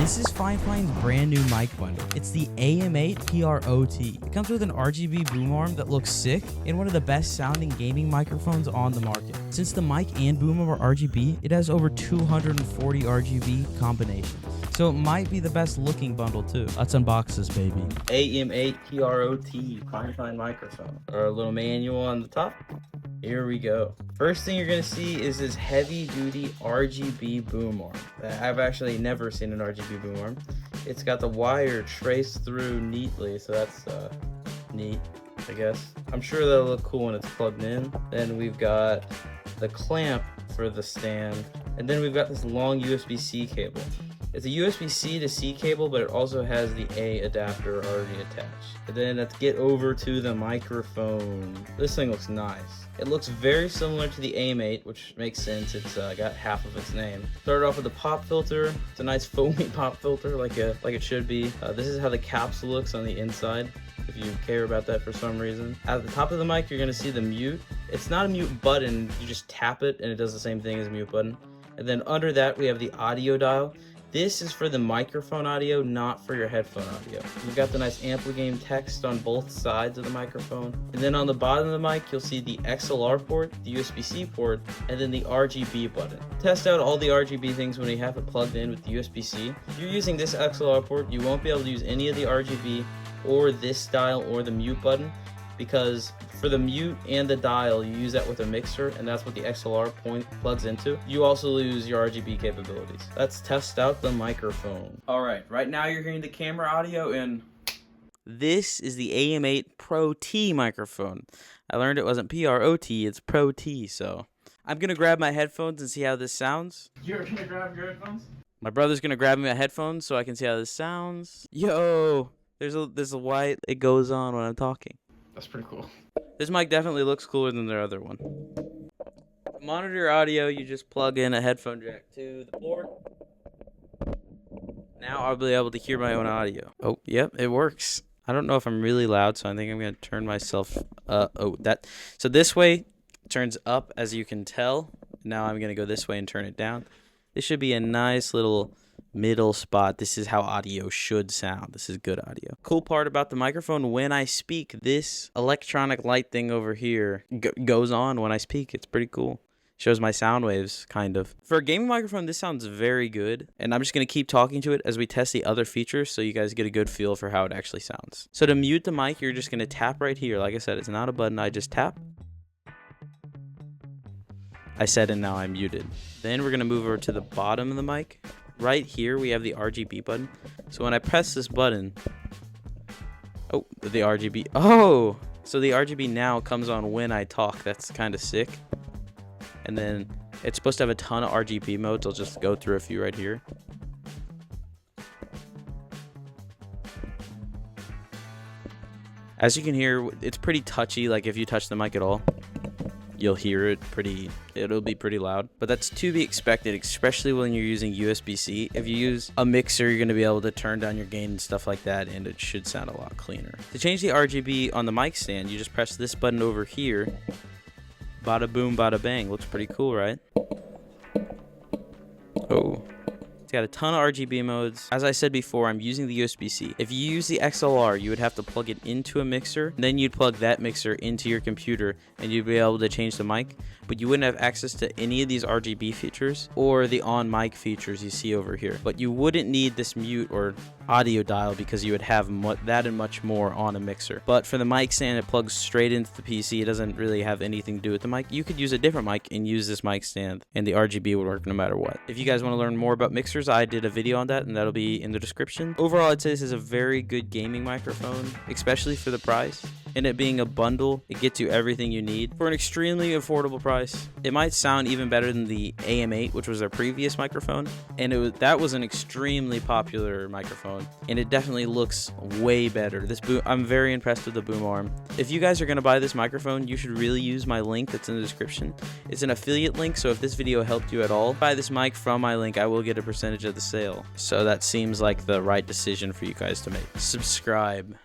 This is FIFINE's brand new mic bundle. It's the AM8ProT. It comes with an RGB boom arm that looks sick and one of the best sounding gaming microphones on the market. Since the mic and boom arm are RGB, it has over 240 RGB combinations. So it might be the best looking bundle too. Let's unbox this baby. AM8ProT FIFINE microphone. Our little manual on the top. Here we go. First thing you're gonna see is this heavy duty RGB boom arm. I've actually never seen an RGB boom arm. It's got the wire traced through neatly, so that's neat, I guess. I'm sure that'll look cool when it's plugged in. Then we've got the clamp for the stand, and then we've got this long USB-C cable. It's a USB-C to C cable, but it also has the A adapter already attached. And then let's get over to the microphone. This thing looks nice. It looks very similar to the AM8, which makes sense. It's got half of its name. Started off with a pop filter. It's a nice foamy pop filter, like it should be. This is how the capsule looks on the inside, if you care about that for some reason. At the top of the mic, you're gonna see the mute. It's not a mute button. You just tap it, and it does the same thing as a mute button. And then under that, we have the audio dial. This is for the microphone audio, not for your headphone audio. We've got the nice AmpliGame text on both sides of the microphone. And then on the bottom of the mic, you'll see the XLR port, the USB-C port, and then the RGB button. Test out all the RGB things when you have it plugged in with the USB-C. If you're using this XLR port, you won't be able to use any of the RGB or this dial or the mute button, because for the mute and the dial, you use that with a mixer, and that's what the XLR point plugs into. You also lose your RGB capabilities. Let's test out the microphone. All right now you're hearing the camera audio, and this is the AM8ProT microphone. I learned it wasn't PROT, it's Pro-T, so I'm gonna grab my headphones and see how this sounds. You're gonna grab your headphones? My brother's gonna grab me my headphones so I can see how this sounds. Yo, there's a white, it goes on when I'm talking. That's pretty cool. This mic definitely looks cooler than the other one. To monitor your audio, you just plug in a headphone jack to the port. Now I'll be able to hear my own audio. Oh, yep, it works. I don't know if I'm really loud, so I think I'm gonna turn myself so this way it turns up, as you can tell. Now I'm gonna go this way and turn it down. This should be a nice little middle spot. This is how audio should sound. This is good audio. Cool part about the microphone, when I speak, this electronic light thing over here goes on when I speak. It's pretty cool. Shows my sound waves, kind of. For a gaming microphone, this sounds very good, and I'm just gonna keep talking to it as we test the other features so you guys get a good feel for how it actually sounds. So to mute the mic, you're just gonna tap right here. Like I said, it's not a button, I just tap. I said, and now I'm muted. Then we're gonna move over to the bottom of the mic. Right here, we have the RGB button. So when I press this button, oh, the RGB, oh! So the RGB now comes on when I talk. That's kind of sick. And then it's supposed to have a ton of RGB modes. I'll just go through a few right here. As you can hear, it's pretty touchy. Like if you touch the mic at all, you'll hear it it'll be pretty loud, but that's to be expected, especially when you're using USB-C. If you use a mixer, you're going to be able to turn down your gain and stuff like that, and it should sound a lot cleaner. To change the RGB on the mic stand, you just press this button over here. Bada boom, bada bang. Looks pretty cool, right? Oh. It's got a ton of RGB modes. As I said before, I'm using the USB-C. If you use the XLR, you would have to plug it into a mixer. Then you'd plug that mixer into your computer, and you'd be able to change the mic. But you wouldn't have access to any of these RGB features or the on mic features you see over here. But you wouldn't need this mute or audio dial because you would have that and much more on a mixer. But for the mic stand, it plugs straight into the PC. It doesn't really have anything to do with the mic. You could use a different mic and use this mic stand, and the RGB would work no matter what. If you guys want to learn more about mixers, I did a video on that, and that'll be in the description. Overall, I'd say this is a very good gaming microphone, especially for the price. And it being a bundle, it gets you everything you need for an extremely affordable price. It might sound even better than the AM8, which was their previous microphone, and that was an extremely popular microphone, and it definitely looks way better. I'm very impressed with the boom arm. If you guys are going to buy this microphone, you should really use my link that's in the description. It's an affiliate link, so if this video helped you at all, buy this mic from my link, I will get a percentage of the sale. So that seems like the right decision for you guys to make. Subscribe.